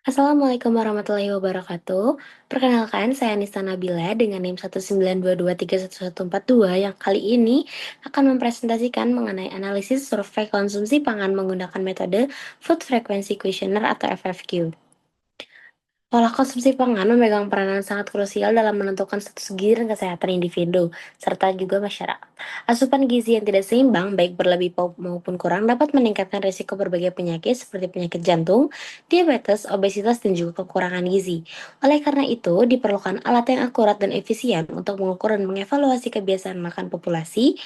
Assalamualaikum warahmatullahi wabarakatuh. Perkenalkan, saya Nista Nabila dengan NIM 192231142 yang kali ini akan mempresentasikan mengenai analisis survei konsumsi pangan menggunakan metode Food Frequency Questionnaire atau FFQ. Pola konsumsi pangan memegang peranan sangat krusial dalam menentukan status gizi dan kesehatan individu, serta juga masyarakat. Asupan gizi yang tidak seimbang, baik berlebih maupun kurang, dapat meningkatkan risiko berbagai penyakit seperti penyakit jantung, diabetes, obesitas, dan juga kekurangan gizi. Oleh karena itu, diperlukan alat yang akurat dan efisien untuk mengukur dan mengevaluasi kebiasaan makan populasi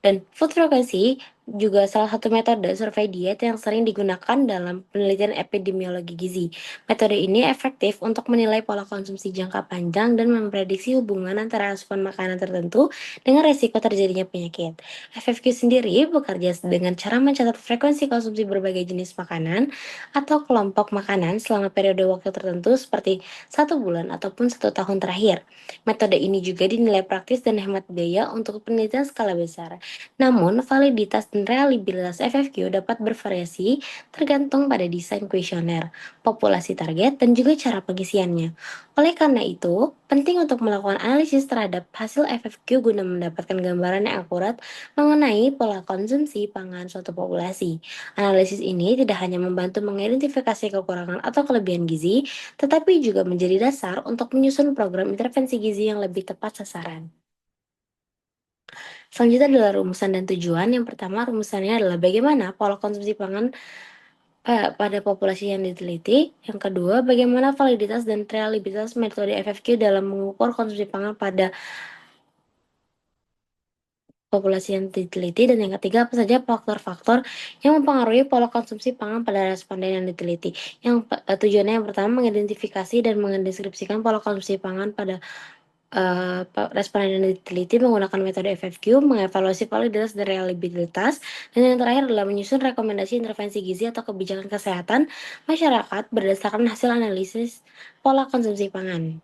dan food frequency juga salah satu metode survei diet yang sering digunakan dalam penelitian epidemiologi gizi. Metode ini efektif untuk menilai pola konsumsi jangka panjang dan memprediksi hubungan antara asupan makanan tertentu dengan risiko terjadinya penyakit. FFQ sendiri bekerja dengan cara mencatat frekuensi konsumsi berbagai jenis makanan atau kelompok makanan selama periode waktu tertentu seperti 1 bulan ataupun 1 tahun terakhir. Metode ini juga dinilai praktis dan hemat biaya untuk penelitian skala besar. Namun, validitas dan reliabilitas FFQ dapat bervariasi tergantung pada desain kuesioner, populasi target, dan juga cara pengisiannya. Oleh karena itu, penting untuk melakukan analisis terhadap hasil FFQ guna mendapatkan gambaran yang akurat mengenai pola konsumsi pangan suatu populasi. Analisis ini tidak hanya membantu mengidentifikasi kekurangan atau kelebihan gizi, tetapi juga menjadi dasar untuk menyusun program intervensi gizi yang lebih tepat sasaran. Selanjutnya adalah rumusan dan tujuan. Yang pertama rumusannya adalah bagaimana pola konsumsi pangan pada populasi yang diteliti. Yang kedua, bagaimana validitas dan reliabilitas metode FFQ dalam mengukur konsumsi pangan pada populasi yang diteliti. Dan yang ketiga, apa saja faktor-faktor yang mempengaruhi pola konsumsi pangan pada responden yang diteliti. Tujuannya yang pertama mengidentifikasi dan mendeskripsikan pola konsumsi pangan pada responden yang diteliti menggunakan metode FFQ, mengevaluasi validitas dan reliabilitas, dan yang terakhir adalah menyusun rekomendasi intervensi gizi atau kebijakan kesehatan masyarakat berdasarkan hasil analisis pola konsumsi pangan.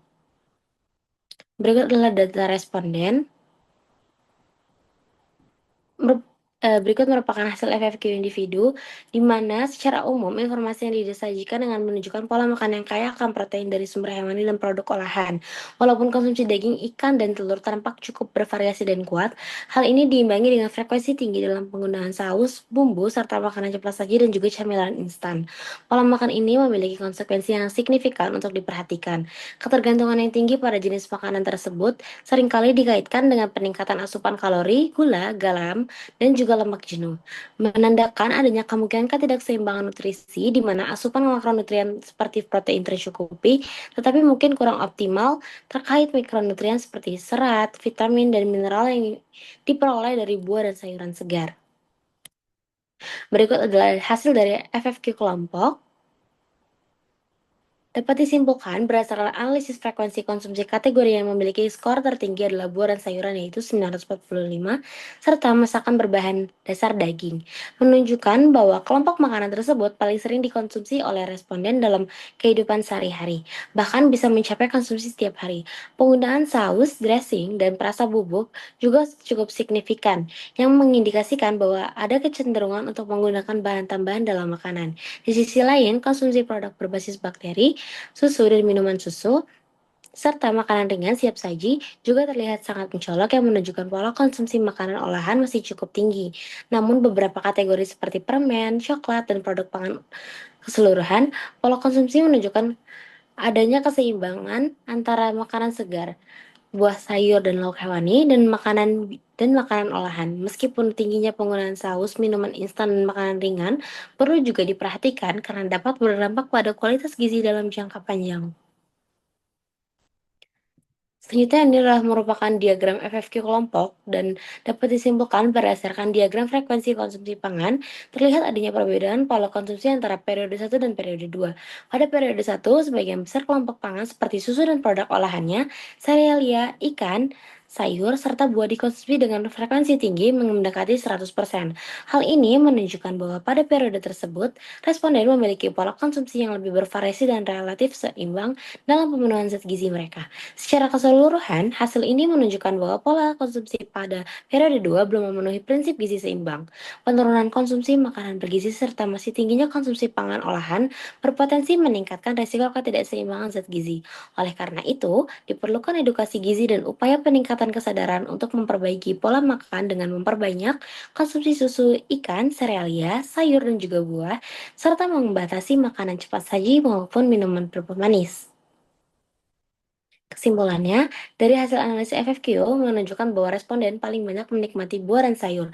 Berikut adalah data responden. Berikut merupakan hasil FFQ individu, di mana secara umum informasi yang disajikan dengan menunjukkan pola makan yang kaya akan protein dari sumber hewani dan produk olahan. Walaupun konsumsi daging, ikan, dan telur tampak cukup bervariasi dan kuat, hal ini diimbangi dengan frekuensi tinggi dalam penggunaan saus, bumbu, serta makanan cepat saji dan juga camilan instan. Pola makan ini memiliki konsekuensi yang signifikan untuk diperhatikan. Ketergantungan yang tinggi pada jenis makanan tersebut seringkali dikaitkan dengan peningkatan asupan kalori, gula, garam, dan juga lemak jenuh, menandakan adanya kemungkinan ketidakseimbangan nutrisi di mana asupan makronutrien seperti protein tercukupi, tetapi mungkin kurang optimal terkait mikronutrien seperti serat, vitamin, dan mineral yang diperoleh dari buah dan sayuran segar. Berikut adalah hasil dari FFQ kelompok. Dapat disimpulkan berdasarkan analisis frekuensi konsumsi kategori yang memiliki skor tertinggi adalah buah dan sayuran yaitu 945, serta masakan berbahan dasar daging, menunjukkan bahwa kelompok makanan tersebut paling sering dikonsumsi oleh responden dalam kehidupan sehari-hari, bahkan bisa mencapai konsumsi setiap hari. Penggunaan saus, dressing, dan perasa bubuk juga cukup signifikan, yang mengindikasikan bahwa ada kecenderungan untuk menggunakan bahan tambahan dalam makanan. Di sisi lain, konsumsi produk berbasis bakteri, susu dan minuman susu, serta makanan ringan siap saji juga terlihat sangat mencolok yang menunjukkan pola konsumsi makanan olahan masih cukup tinggi. Namun beberapa kategori seperti permen, coklat, dan produk pangan keseluruhan, pola konsumsi menunjukkan adanya keseimbangan antara makanan segar, buah sayur dan lauk hewani, dan makanan olahan. Meskipun tingginya penggunaan saus, minuman instan, dan makanan ringan, perlu juga diperhatikan karena dapat berdampak pada kualitas gizi dalam jangka panjang. Selanjutnya ini adalah merupakan diagram FFQ kelompok dan dapat disimpulkan berdasarkan diagram frekuensi konsumsi pangan, terlihat adanya perbedaan pola konsumsi antara periode 1 dan periode 2. Pada periode 1, sebagian besar kelompok pangan seperti susu dan produk olahannya, serealia, ikan, sayur, serta buah dikonsumsi dengan frekuensi tinggi mendekati 100%. Hal ini menunjukkan bahwa pada periode tersebut, responden memiliki pola konsumsi yang lebih bervariasi dan relatif seimbang dalam pemenuhan zat gizi mereka. Secara keseluruhan, hasil ini menunjukkan bahwa pola konsumsi pada periode 2 belum memenuhi prinsip gizi seimbang. Penurunan konsumsi makanan bergizi serta masih tingginya konsumsi pangan olahan berpotensi meningkatkan resiko ketidakseimbangan zat gizi. Oleh karena itu, diperlukan edukasi gizi dan upaya peningkatan kesadaran untuk memperbaiki pola makan dengan memperbanyak konsumsi susu, ikan, serealia, sayur, dan juga buah, serta membatasi makanan cepat saji maupun minuman berpemanis. Kesimpulannya, dari hasil analisis FFQ menunjukkan bahwa responden paling banyak menikmati buah dan sayur,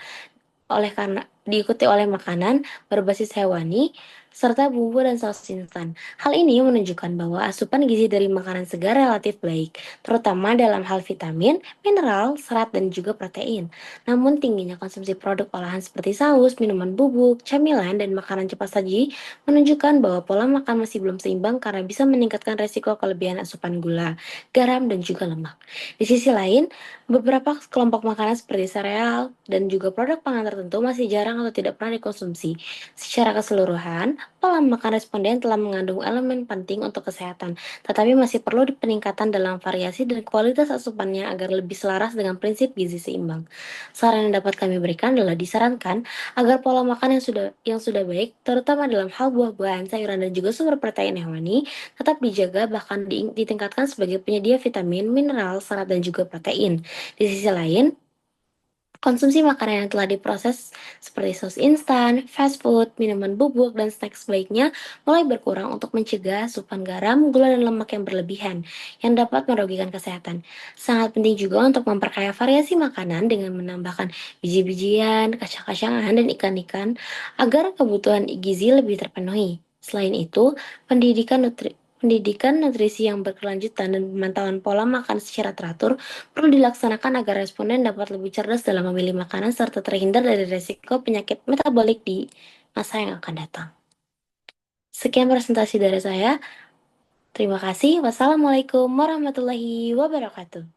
diikuti oleh makanan berbasis hewani, serta bumbu dan saus instan. Hal ini menunjukkan bahwa asupan gizi dari makanan segar relatif baik, terutama dalam hal vitamin, mineral, serat, dan juga protein. Namun tingginya konsumsi produk olahan seperti saus, minuman bubuk, camilan, dan makanan cepat saji menunjukkan bahwa pola makan masih belum seimbang karena bisa meningkatkan resiko kelebihan asupan gula, garam, dan juga lemak. Di sisi lain, beberapa kelompok makanan seperti sereal dan juga produk pangan tertentu masih jarang atau tidak pernah dikonsumsi. Secara keseluruhan, pola makan responden telah mengandung elemen penting untuk kesehatan, tetapi masih perlu peningkatan dalam variasi dan kualitas asupannya agar lebih selaras dengan prinsip gizi seimbang. Saran yang dapat kami berikan adalah disarankan agar pola makan yang sudah baik, terutama dalam hal buah-buahan, sayuran, dan juga sumber protein hewani, tetap dijaga bahkan ditingkatkan sebagai penyedia vitamin, mineral, serat, dan juga protein. Di sisi lain, konsumsi makanan yang telah diproses seperti saus instan, fast food, minuman bubuk, dan snack sebaiknya mulai berkurang untuk mencegah asupan garam, gula, dan lemak yang berlebihan yang dapat merugikan kesehatan. Sangat penting juga untuk memperkaya variasi makanan dengan menambahkan biji-bijian, kacang-kacangan, dan ikan-ikan agar kebutuhan gizi lebih terpenuhi. Selain itu, pendidikan nutrisi yang berkelanjutan dan pemantauan pola makan secara teratur perlu dilaksanakan agar responden dapat lebih cerdas dalam memilih makanan serta terhindar dari resiko penyakit metabolik di masa yang akan datang. Sekian presentasi dari saya. Terima kasih. Wassalamualaikum warahmatullahi wabarakatuh.